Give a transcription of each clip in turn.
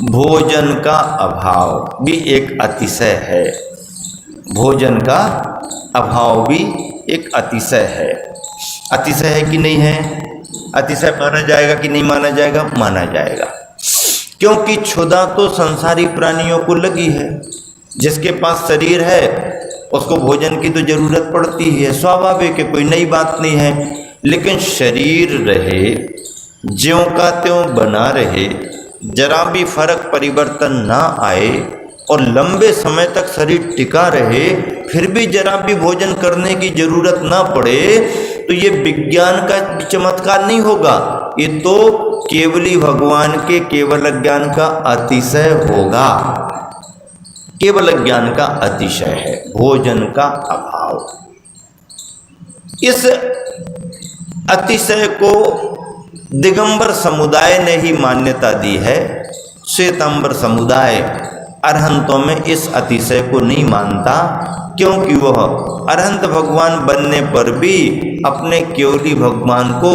भोजन का अभाव भी एक अतिशय है। भोजन का अभाव भी एक अतिशय है। अतिशय है कि नहीं है? अतिशय माना जाएगा कि नहीं माना जाएगा? माना जाएगा, क्योंकि क्षुधा तो संसारी प्राणियों को लगी है। जिसके पास शरीर है उसको भोजन की तो जरूरत पड़ती है, स्वाभाविक है, कोई नई बात नहीं है। लेकिन शरीर रहे, ज्यों का त्यों बना रहे, जरा भी फर्क परिवर्तन ना आए और लंबे समय तक शरीर टिका रहे, फिर भी जरा भी भोजन करने की जरूरत ना पड़े, तो ये विज्ञान का चमत्कार नहीं होगा, ये तो केवली भगवान के केवल ज्ञान का अतिशय होगा। केवल ज्ञान का अतिशय है भोजन का अभाव। इस अतिशय को दिगंबर समुदाय ने ही मान्यता दी है। श्वेतांबर समुदाय अरहंतों में इस अतिशय को नहीं मानता, क्योंकि वह अरहंत भगवान बनने पर भी अपने केवली भगवान को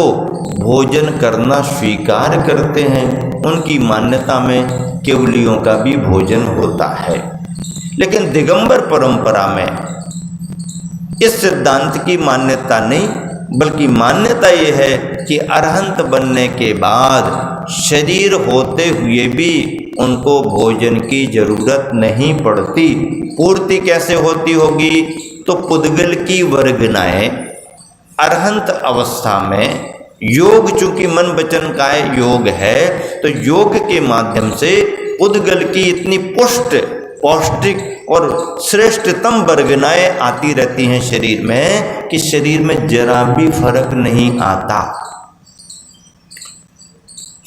भोजन करना स्वीकार करते हैं। उनकी मान्यता में केवलियों का भी भोजन होता है। लेकिन दिगंबर परंपरा में इस सिद्धांत की मान्यता नहीं, बल्कि मान्यता ये है कि अरहंत बनने के बाद शरीर होते हुए भी उनको भोजन की जरूरत नहीं पड़ती। पूर्ति कैसे होती होगी? तो पुद्गल की वर्गनाएं अरहंत अवस्था में योग, चूंकि मन वचन काय योग है, तो योग के माध्यम से पुद्गल की इतनी पुष्ट, पौष्टिक और श्रेष्ठतम वर्गनाएं आती रहती हैं शरीर में कि शरीर में जरा भी फर्क नहीं आता।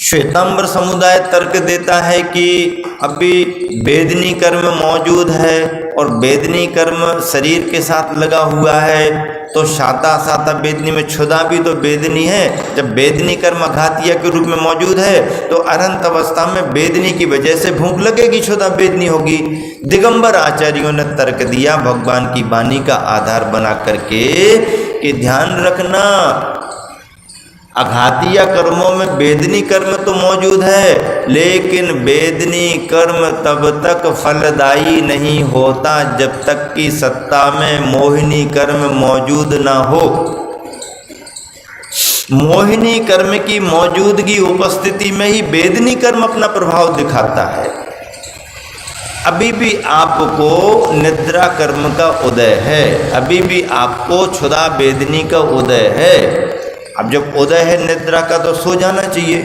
श्वेतांबर समुदाय तर्क देता है कि अभी वेदनी कर्म मौजूद है और वेदनी कर्म शरीर के साथ लगा हुआ है, तो शाता साता वेदनी में क्षुधा भी तो वेदनी है। जब वेदनी कर्म घातिया के रूप में मौजूद है तो अरहंत अवस्था में वेदनी की वजह से भूख लगेगी, क्षुधा वेदनी होगी। दिगंबर आचार्यों ने तर्क दिया भगवान की वाणी का आधार बना करके कि ध्यान रखना, अघातिया कर्मों में वेदनी कर्म तो मौजूद है, लेकिन वेदनी कर्म तब तक फलदायी नहीं होता जब तक कि सत्ता में मोहिनी कर्म मौजूद ना हो। मोहिनी कर्म की मौजूदगी उपस्थिति में ही वेदनी कर्म अपना प्रभाव दिखाता है। अभी भी आपको निद्रा कर्म का उदय है, अभी भी आपको क्षुधा वेदनी का उदय है। अब जब उदय है निद्रा का तो सो जाना चाहिए।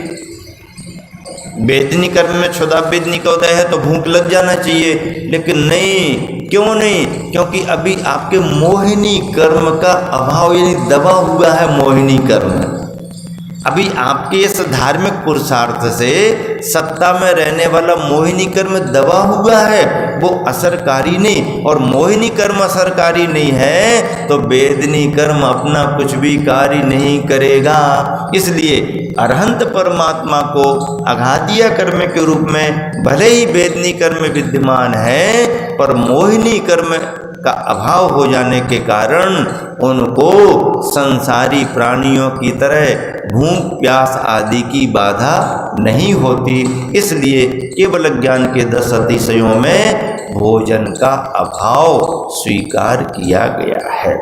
वेदनी कर्म में क्षुधा वेदनी का उदय है तो भूख लग जाना चाहिए, लेकिन नहीं। क्यों नहीं? क्योंकि अभी आपके मोहिनी कर्म का अभाव, यानी दबा हुआ है मोहिनी कर्म। अभी आपके इस धार्मिक पुरुषार्थ से सत्ता में रहने वाला मोहिनी कर्म दबा हुआ है, वो असरकारी नहीं। और मोहिनी कर्म असरकारी नहीं है तो वेदनी कर्म अपना कुछ भी कार्य नहीं करेगा। इसलिए अरहंत परमात्मा को अघातिया कर्म के रूप में भले ही वेदनी कर्म विद्यमान है, पर मोहिनी कर्म का अभाव हो जाने के कारण उनको संसारी प्राणियों की तरह भूख प्यास आदि की बाधा नहीं होती। इसलिए केवल ज्ञान के 10 अतिशयों में भोजन का अभाव स्वीकार किया गया है।